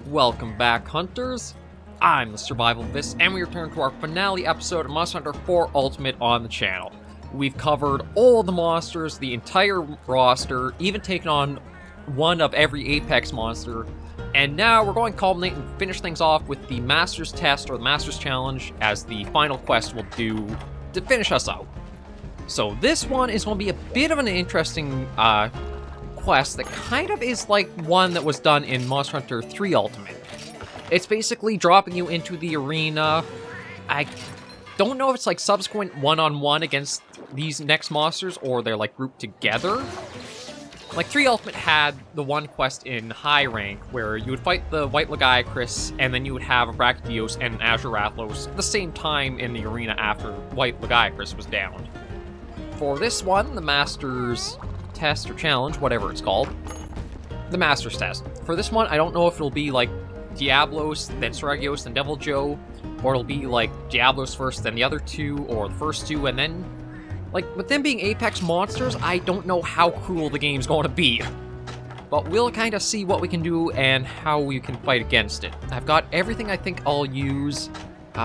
Welcome back, Hunters. I'm the SurvivalVis, and we return to our finale episode of Monster Hunter 4 Ultimate on the channel. We've covered all the monsters, the entire roster, even taken on one of every Apex monster, and now we're going to culminate and finish things off with the Master's Test, or the Master's Challenge, as the final quest will do to finish us out. So this one is going to be a bit of an interesting quest that kind of is like one that was done in Monster Hunter 3 Ultimate. It's basically dropping you into the arena. I don't know if it's like subsequent one-on-one against these next monsters or they're like grouped together. Like 3 Ultimate had the one quest in high rank where you would fight the White Lagiacrus and then you would have a Brachydios and an Azure Rathalos at the same time in the arena after White Lagiacrus was downed. For this one, the Master's Test or Challenge, whatever it's called, the Master's Test. For this one, I don't know if it'll be like Diablos, then Seragios, then Devil Joe, or it'll be like Diablos first, then the other two, or the first two, and then, like, with them being Apex monsters, I don't know how cruel the game's going to be. But we'll kind of see what we can do and how we can fight against it. I've got everything I think I'll use.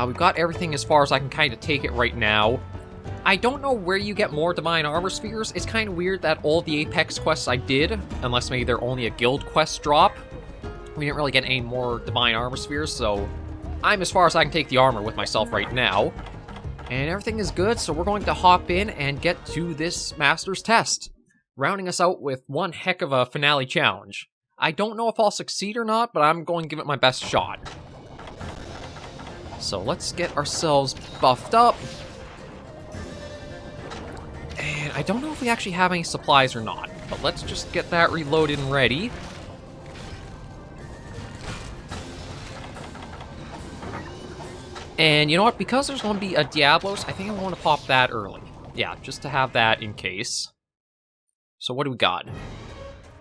We've got everything as far as I can kind of take it right now. I don't know where you get more Divine Armor Spheres. It's kind of weird that all the Apex quests I did, unless maybe they're only a guild quest drop, we didn't really get any more Divine Armor Spheres, so I'm as far as I can take the armor with myself right now. And everything is good, so we're going to hop in and get to this Master's Test, rounding us out with one heck of a finale challenge. I don't know if I'll succeed or not, but I'm going to give it my best shot. So let's get ourselves buffed up. And I don't know if we actually have any supplies or not, but let's just get that reloaded and ready. And you know what, because there's going to be a Diablos, I think I want to pop that early. Yeah, just to have that in case. So what do we got?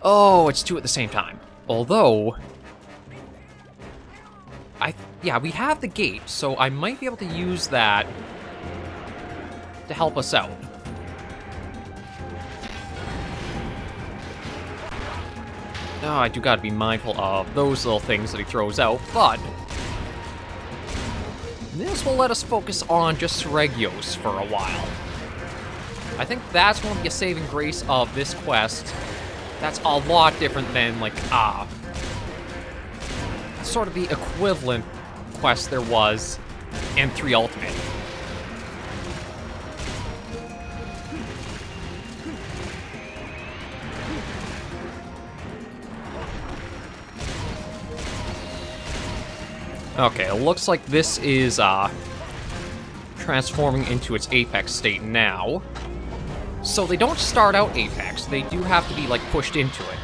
Oh, it's two at the same time. Although, yeah, we have the gate, so I might be able to use that to help us out. Oh, I do gotta be mindful of those little things that he throws out, but this will let us focus on just Seragios for a while. I think that's going to be a saving grace of this quest. That's a lot different than, like, sort of the equivalent quest there was in 3 Ultimate. Okay, it looks like this is, transforming into its Apex state now. So they don't start out Apex, they do have to be, like, pushed into it.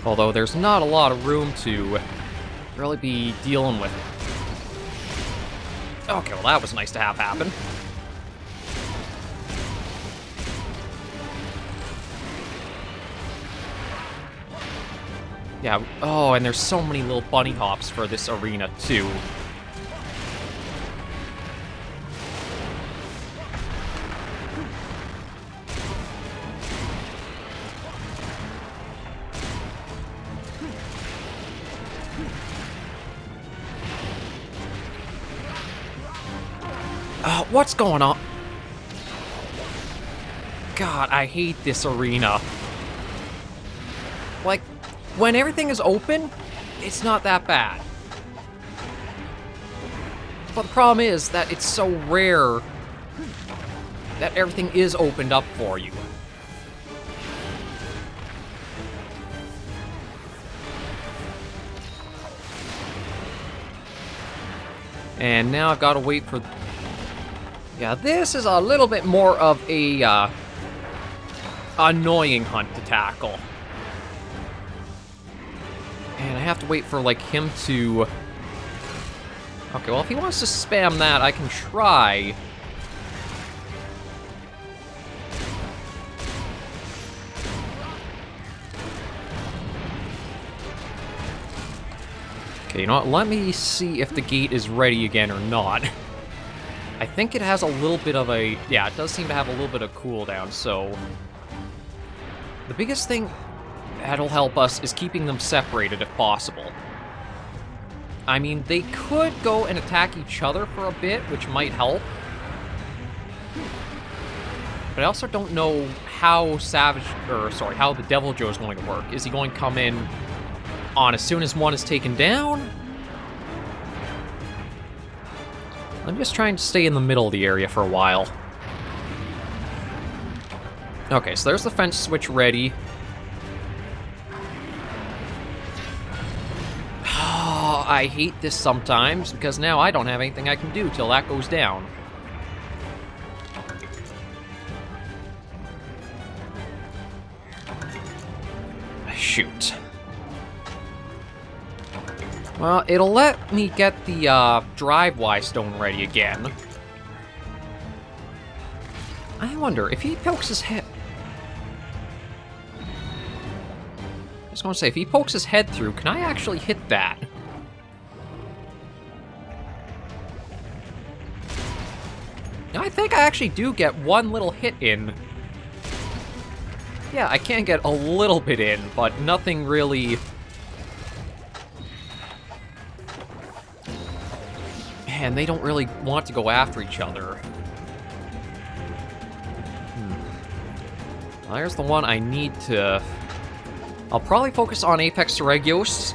Although there's not a lot of room to really be dealing with it. Okay, well that was nice to have happen. Yeah, oh, and there's so many little bunny hops for this arena, too. What's going on? God, I hate this arena. Like, when everything is open, it's not that bad. But the problem is that it's so rare that everything is opened up for you. And now I've got to wait for... Yeah, this is a little bit more of a, annoying hunt to tackle. And I have to wait for, like, him to... Okay, well, if he wants to spam that, I can try. Okay, you know what? Let me see if the gate is ready again or not. I think it has a little bit of a... Yeah, it does seem to have a little bit of cooldown, so... The biggest thing that'll help us is keeping them separated if possible. I mean, they could go and attack each other for a bit, which might help. But I also don't know how how the Devil Joe is going to work. Is he going to come in on as soon as one is taken down? I'm just trying to stay in the middle of the area for a while. Okay, so there's the fence switch ready. I hate this sometimes, because now I don't have anything I can do till that goes down. Shoot. Well, it'll let me get the drive-Y stone ready again. I wonder, if he pokes his head... I was going to say, if he pokes his head through, can I actually hit that? I think I actually do get one little hit in. Yeah, I can get a little bit in, but nothing really... Man, they don't really want to go after each other. Well, there's the one I need to... I'll probably focus on Apex Seregios.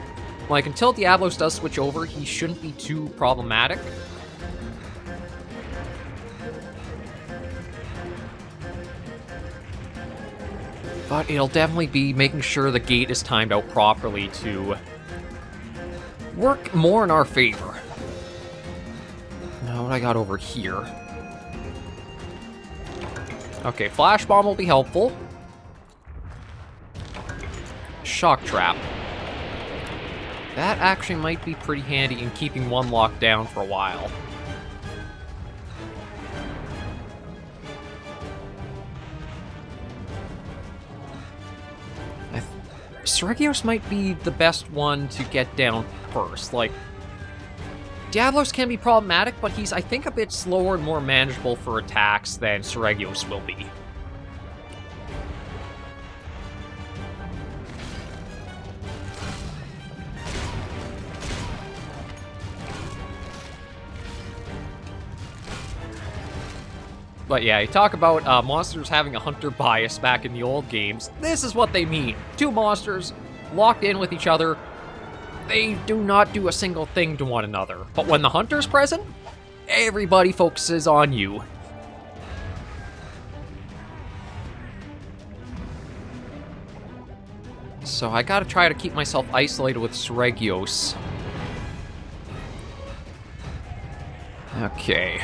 Like, until Diablos does switch over, he shouldn't be too problematic. But it'll definitely be making sure the gate is timed out properly to work more in our favor. Now, what I got over here? Okay, Flash Bomb will be helpful. Shock Trap. That actually might be pretty handy in keeping one locked down for a while. Seregios might be the best one to get down first. Like, Diablos can be problematic, but he's, I think, a bit slower and more manageable for attacks than Seregios will be. But yeah, you talk about monsters having a hunter bias back in the old games. This is what they mean. Two monsters locked in with each other. They do not do a single thing to one another. But when the hunter's present, everybody focuses on you. So I gotta try to keep myself isolated with Seregios. Okay.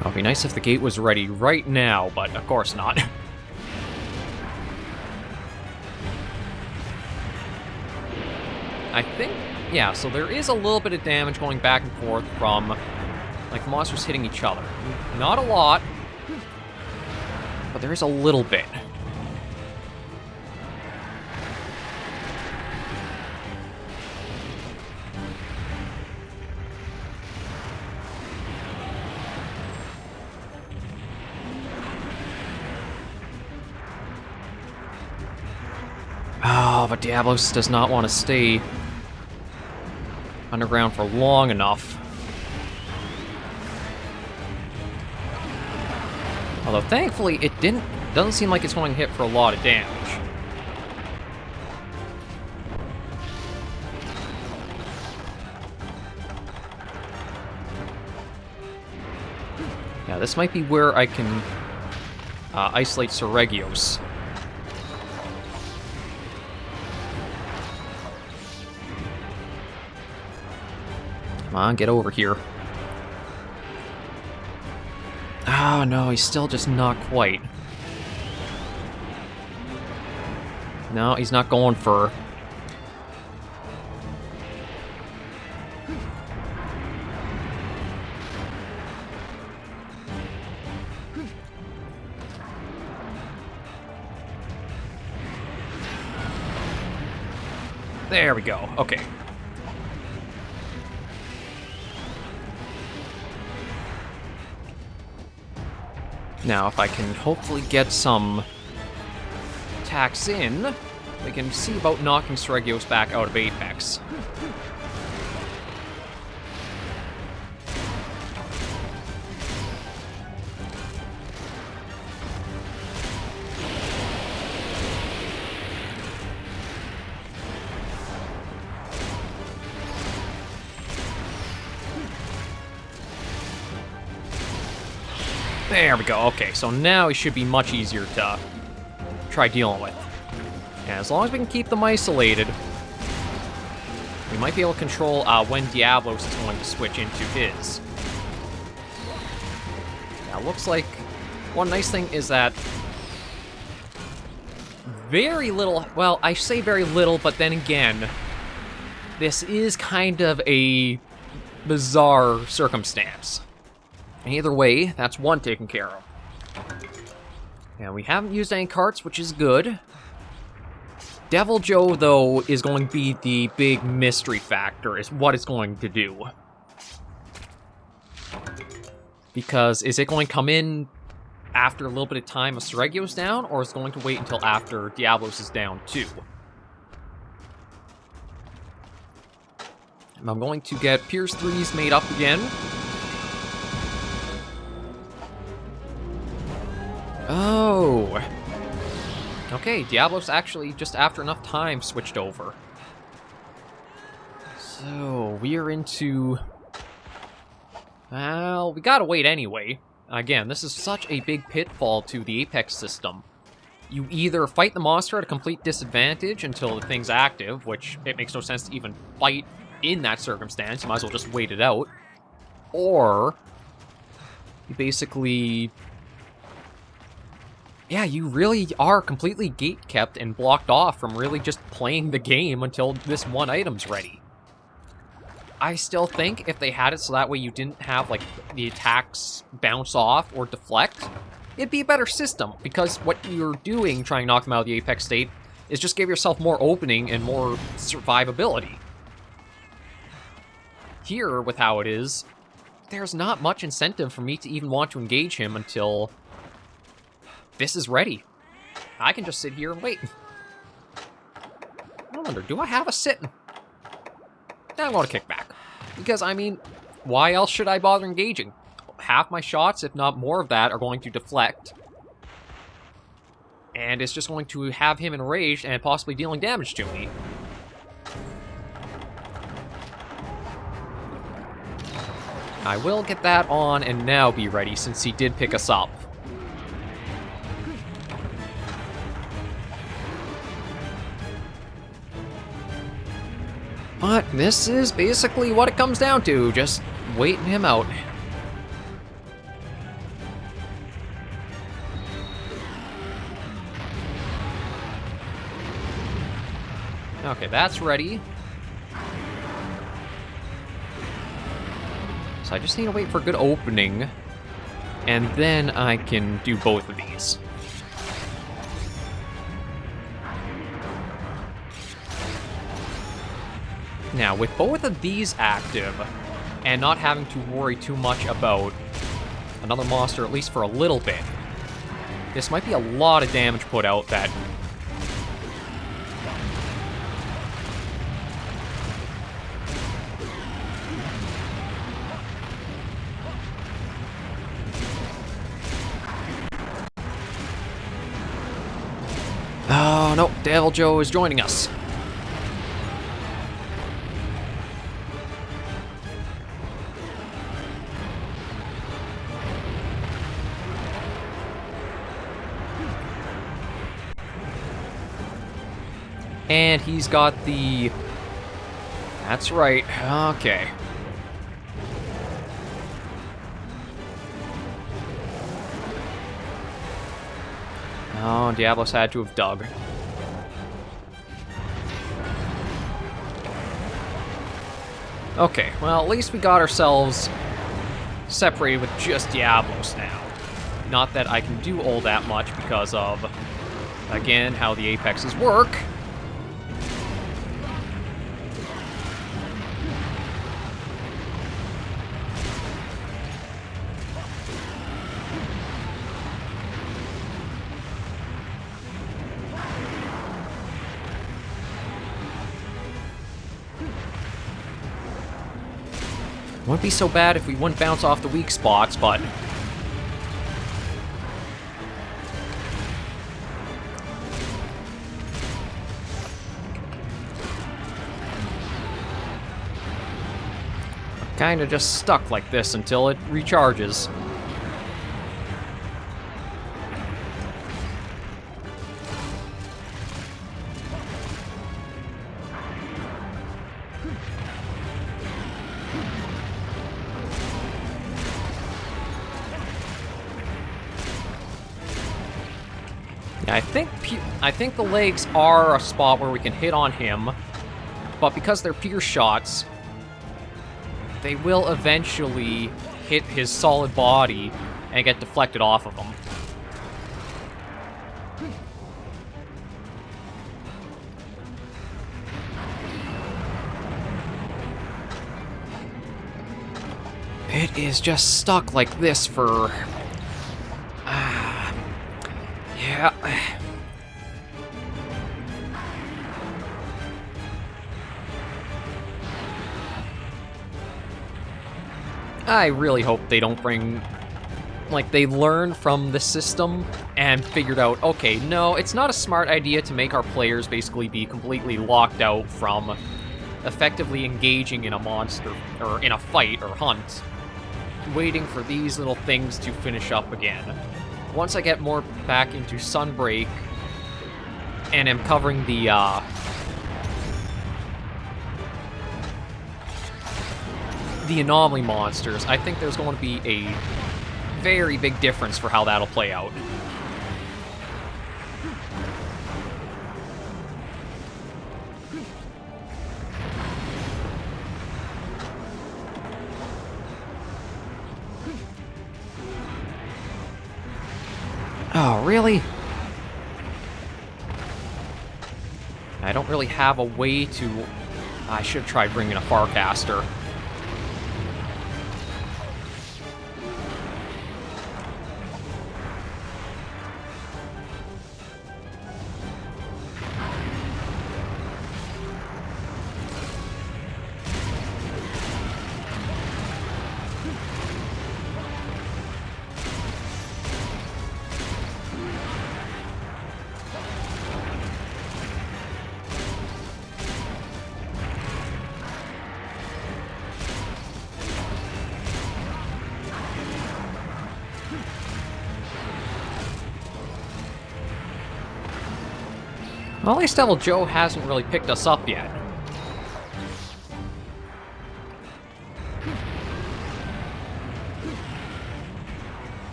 It'd be nice if the gate was ready right now, but of course not. I think, yeah, so there is a little bit of damage going back and forth from, like, monsters hitting each other. Not a lot, but there is a little bit. Oh, but Diablos does not want to stay underground for long enough. Although, thankfully, it doesn't seem like it's going to hit for a lot of damage. Yeah, this might be where I can isolate Seregios. Come on, get over here. Oh no, he's still just not quite. No, he's not going for... There we go. Okay. Now, if I can hopefully get some attacks in, we can see about knocking Sregios back out of Apex. There we go. Okay, so now he should be much easier to try dealing with. And as long as we can keep them isolated, we might be able to control when Diablos is going to switch into his. Now, looks like one nice thing is that very little, well, I say very little, but then again, this is kind of a bizarre circumstance. Either way, that's one taken care of. And we haven't used any carts, which is good. Devil Joe, though, is going to be the big mystery factor, is what it's going to do. Because is it going to come in after a little bit of time of Sregios down, or is it going to wait until after Diablos is down too? And I'm going to get Pierce 3s made up again. Oh. Okay, Diablos actually, just after enough time, switched over. So, we are into... Well, we gotta wait anyway. Again, this is such a big pitfall to the Apex system. You either fight the monster at a complete disadvantage until the thing's active, which it makes no sense to even fight in that circumstance, you might as well just wait it out. Or, you basically... Yeah, you really are completely gate-kept and blocked off from really just playing the game until this one item's ready. I still think if they had it so that way you didn't have, like, the attacks bounce off or deflect, it'd be a better system, because what you're doing trying to knock them out of the Apex state is just give yourself more opening and more survivability. Here, with how it is, there's not much incentive for me to even want to engage him until... this is ready. I can just sit here and wait. I wonder, do I have a sit? I'm going to kick back. Because, I mean, why else should I bother engaging? Half my shots, if not more of that, are going to deflect. And it's just going to have him enraged and possibly dealing damage to me. I will get that on and now be ready, since he did pick us up. But this is basically what it comes down to, just waiting him out. Okay, that's ready. So I just need to wait for a good opening, and then I can do both of these. Now, with both of these active, and not having to worry too much about another monster, at least for a little bit, this might be a lot of damage put out that... Oh, no, Devil Joe is joining us. And he's got the... That's right, okay. Oh, Diablos had to have dug. Okay, well, at least we got ourselves separated with just Diablos now. Not that I can do all that much because of, again, how the Apexes work. Wouldn't be so bad if we wouldn't bounce off the weak spots, but... kinda just stuck like this until it recharges. I think the legs are a spot where we can hit on him, but because they're pierce shots, they will eventually hit his solid body and get deflected off of him. It is just stuck like this for... yeah... I really hope they don't bring... like, they learn from the system and figured out, okay, no, it's not a smart idea to make our players basically be completely locked out from effectively engaging in a monster, or in a fight or hunt, waiting for these little things to finish up again. Once I get more back into Sunbreak and am covering the anomaly monsters, I think there's going to be a very big difference for how that'll play out. Oh, really? I don't really have a way to... I should have tried bringing a Farcaster. Well, at least Devil Joe hasn't really picked us up yet.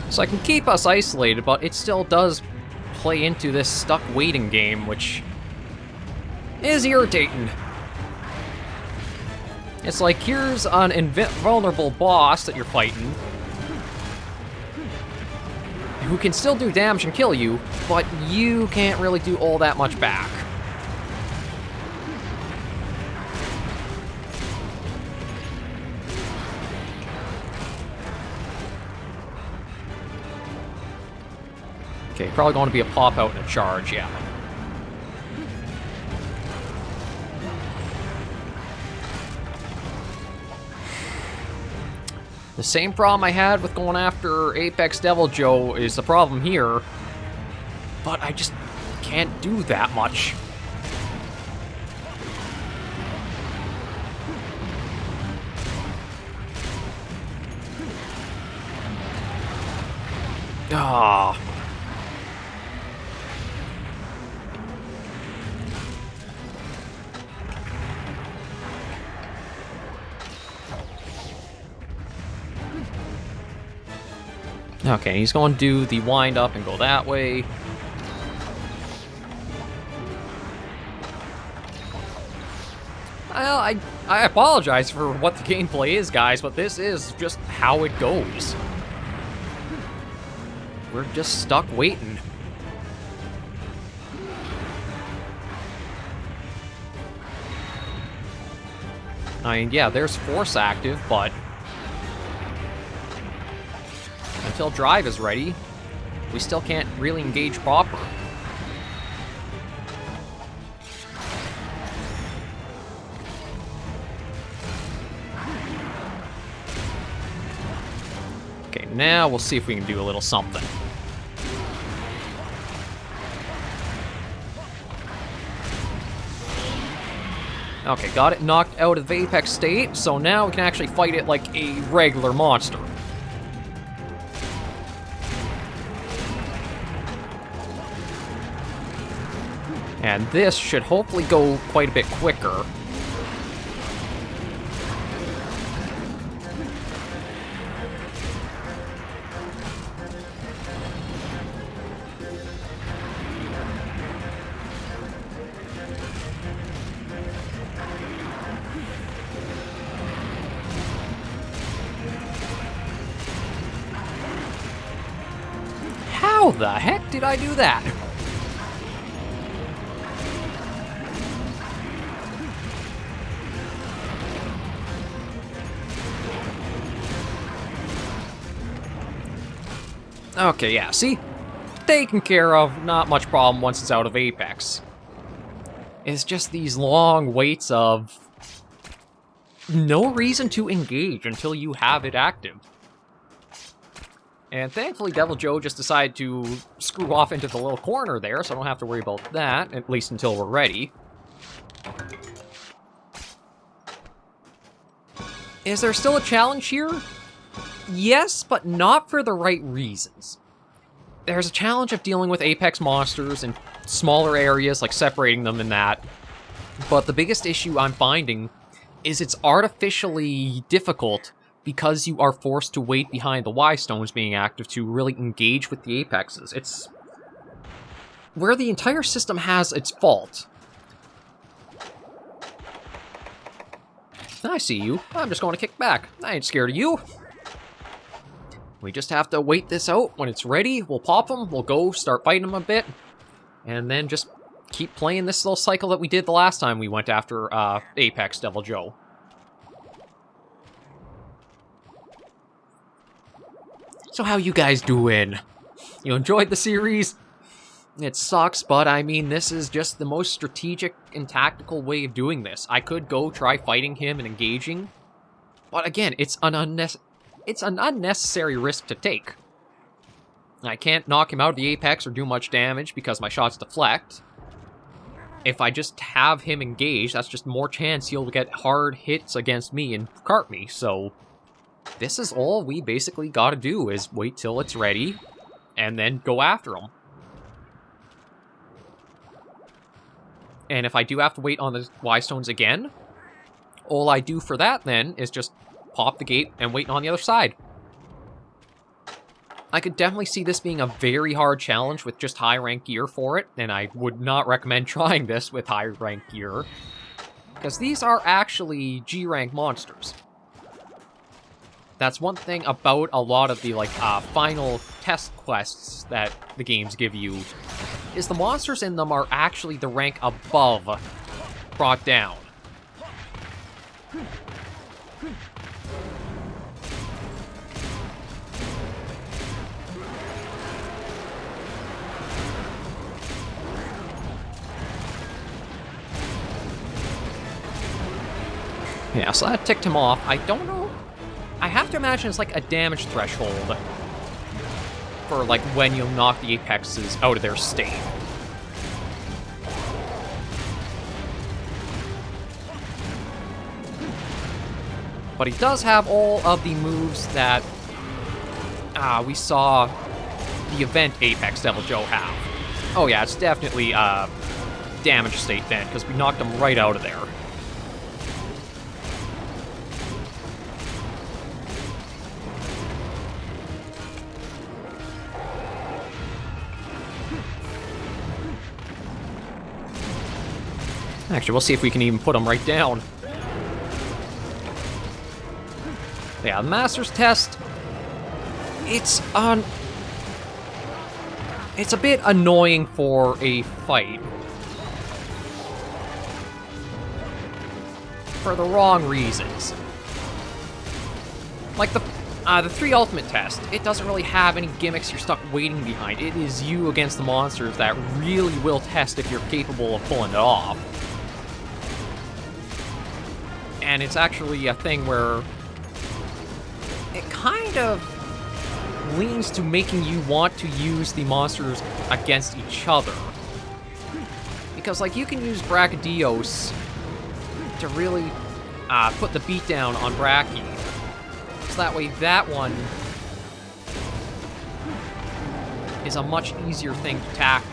So I can keep us isolated, but it still does play into this stuck waiting game, which is irritating. It's like, here's an invulnerable boss that you're fighting, who can still do damage and kill you, but you can't really do all that much back. Okay, probably going to be a pop-out and a charge, yeah. The same problem I had with going after Apex Devil Joe is the problem here, but I just can't do that much. Ah. Okay, he's going to do the wind up and go that way. I apologize for what the gameplay is, guys, but this is just how it goes. We're just stuck waiting. I mean, yeah, there's force active, but until drive is ready, we still can't really engage proper. Okay, now we'll see if we can do a little something. Okay, got it knocked out of the apex state, so now we can actually fight it like a regular monster. And this should hopefully go quite a bit quicker. How the heck did I do that? Okay, yeah, see? Taken care of, not much problem once it's out of Apex. It's just these long waits of no reason to engage until you have it active. And thankfully, Devil Joe just decided to screw off into the little corner there, so I don't have to worry about that, at least until we're ready. Is there still a challenge here? Yes, but not for the right reasons. There's a challenge of dealing with Apex monsters in smaller areas, like separating them and that. But the biggest issue I'm finding is it's artificially difficult because you are forced to wait behind the Y-stones being active to really engage with the Apexes. It's where the entire system has its fault. I see you. I'm just going to kick back. I ain't scared of you. We just have to wait this out. When it's ready, we'll pop them, we'll go start fighting them a bit, and then just keep playing this little cycle that we did the last time we went after Apex Devil Joe. So how you guys doing? You enjoyed the series? It sucks, but I mean, this is just the most strategic and tactical way of doing this. I could go try fighting him and engaging, but again, it's an unnecessary risk to take. I can't knock him out of the Apex or do much damage because my shots deflect. If I just have him engaged, that's just more chance he'll get hard hits against me and cart me, so this is all we basically gotta do, is wait till it's ready, and then go after him. And if I do have to wait on the Y-stones again, all I do for that then is just pop the gate and wait on the other side. I could definitely see this being a very hard challenge with just high rank gear for it, and I would not recommend trying this with high rank gear, because these are actually G rank monsters. That's one thing about a lot of the final test quests that the games give you, is the monsters in them are actually the rank above brought down. Yeah, so that ticked him off. I don't know. I have to imagine it's like a damage threshold for like when you knock the Apexes out of their state. But he does have all of the moves that we saw the event Apex Devil Joe have. Oh yeah, it's definitely damage state then, because we knocked him right out of there. Actually, we'll see if we can even put him right down. Yeah, the Master's Test, it's a bit annoying for a fight. For the wrong reasons. Like the 3 Ultimate Test, it doesn't really have any gimmicks you're stuck waiting behind. It is you against the monsters that really will test if you're capable of pulling it off. And it's actually a thing where it kind of leans to making you want to use the monsters against each other. Because, like, you can use Brachydios to really put the beat down on Brachy. So that way that one is a much easier thing to tackle.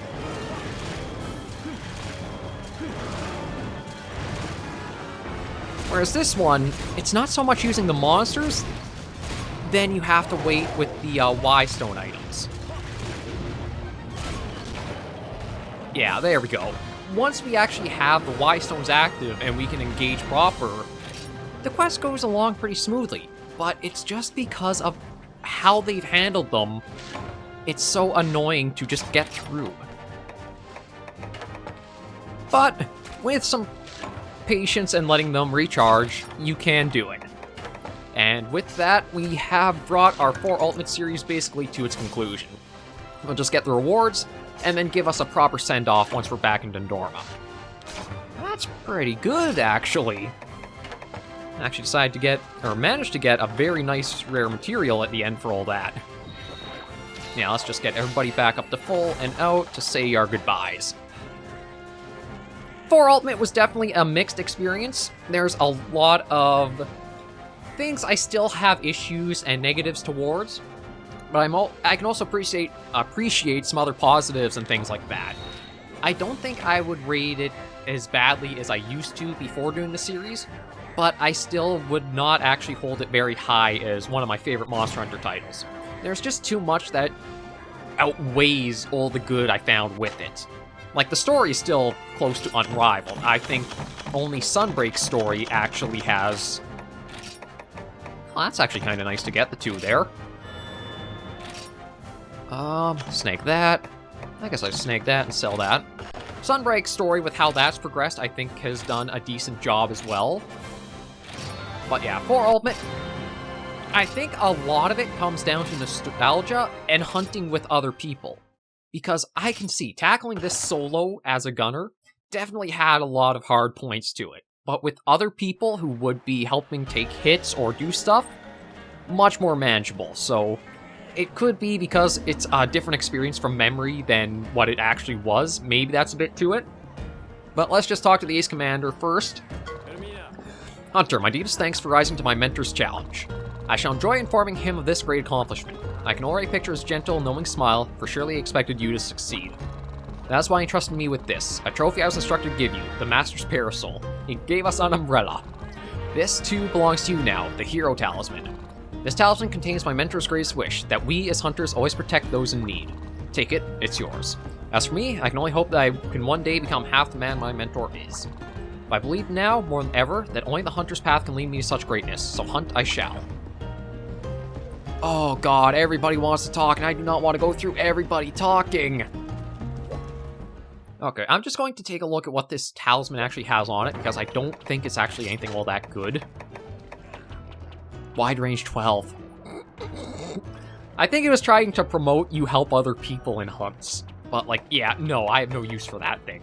Whereas this one, it's not so much using the monsters, then you have to wait with the Y-Stone items. Yeah, there we go. Once we actually have the Y-Stones active and we can engage proper, the quest goes along pretty smoothly. But it's just because of how they've handled them, it's so annoying to just get through. But with some patience and letting them recharge, you can do it. And with that, we have brought our 4 Ultimate series basically to its conclusion. We'll just get the rewards, and then give us a proper send-off once we're back in Dendorma. That's pretty good, actually. I actually decided to get, or managed to get, a very nice rare material at the end for all that. Yeah, let's just get everybody back up to full and out to say our goodbyes. 4 Ultimate was definitely a mixed experience. There's a lot of things I still have issues and negatives towards, but I can also appreciate some other positives and things like that. I don't think I would rate it as badly as I used to before doing the series, but I still would not actually hold it very high as one of my favorite Monster Hunter titles. There's just too much that outweighs all the good I found with it. Like, the story is still close to unrivaled. I think only Sunbreak's story actually has... Well, that's actually kind of nice to get the 2 there. Snake that. I guess I snake that and sell that. Sunbreak's story with how that's progressed, I think, has done a decent job as well. But yeah, 4 Ultimate, I think a lot of it comes down to nostalgia and hunting with other people. Because I can see tackling this solo as a gunner definitely had a lot of hard points to it. But with other people who would be helping take hits or do stuff, much more manageable. So it could be because it's a different experience from memory than what it actually was. Maybe that's a bit to it. But let's just talk to the Ace Commander first. Hunter, my deepest thanks for rising to my mentor's challenge. I shall enjoy informing him of this great accomplishment. I can already picture his gentle, knowing smile, for surely he expected you to succeed. That's why he trusted me with this, a trophy I was instructed to give you, the Master's Parasol. He gave us an umbrella. This, too, belongs to you now, the Hero Talisman. This talisman contains my mentor's greatest wish, that we as hunters always protect those in need. Take it, it's yours. As for me, I can only hope that I can one day become half the man my mentor is. But I believe now, more than ever, that only the hunter's path can lead me to such greatness, so hunt I shall. Oh god, everybody wants to talk, and I do not want to go through everybody talking. Okay, I'm just going to take a look at what this talisman actually has on it, because I don't think it's actually anything all that good. Wide range 12. I think it was trying to promote you help other people in hunts. But, like, yeah, no, I have no use for that thing.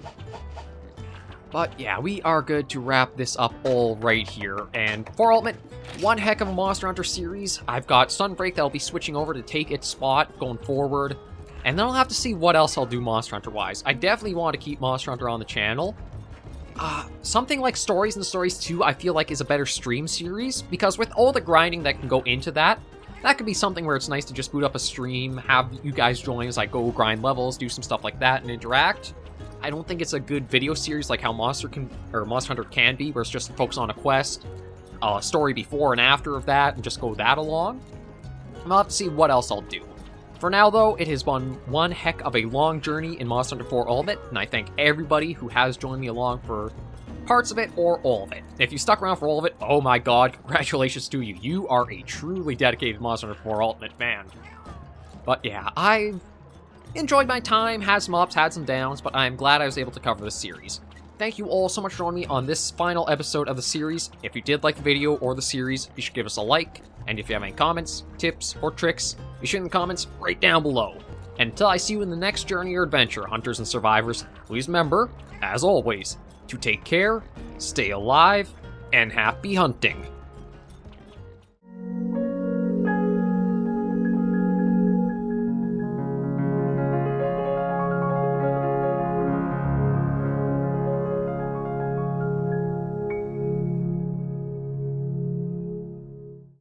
But yeah, we are good to wrap this up all right here. And for Ultimate, one heck of a Monster Hunter series. I've got Sunbreak that'll be switching over to take its spot going forward. And then I'll have to see what else I'll do Monster Hunter-wise. I definitely want to keep Monster Hunter on the channel. Something like Stories and Stories 2, I feel like is a better stream series. Because with all the grinding that can go into that, that could be something where it's nice to just boot up a stream, have you guys join as I go grind levels, do some stuff like that, and interact. I don't think it's a good video series like how Monster Hunter can be, where it's just focus on a quest, a story before and after of that, and just go that along. I'll have to see what else I'll do. For now, though, it has been one heck of a long journey in Monster Hunter 4 Ultimate, and I thank everybody who has joined me along for parts of it or all of it. If you stuck around for all of it, oh my god, congratulations to you. You are a truly dedicated Monster Hunter 4 Ultimate fan. But yeah, I've enjoyed my time, had some ups, had some downs, but I'm glad I was able to cover this series. Thank you all so much for joining me on this final episode of the series. If you did like the video or the series, you should give us a like. And if you have any comments, tips, or tricks, be sure in the comments right down below. And until I see you in the next journey or adventure, hunters and survivors, please remember, as always, to take care, stay alive, and happy hunting.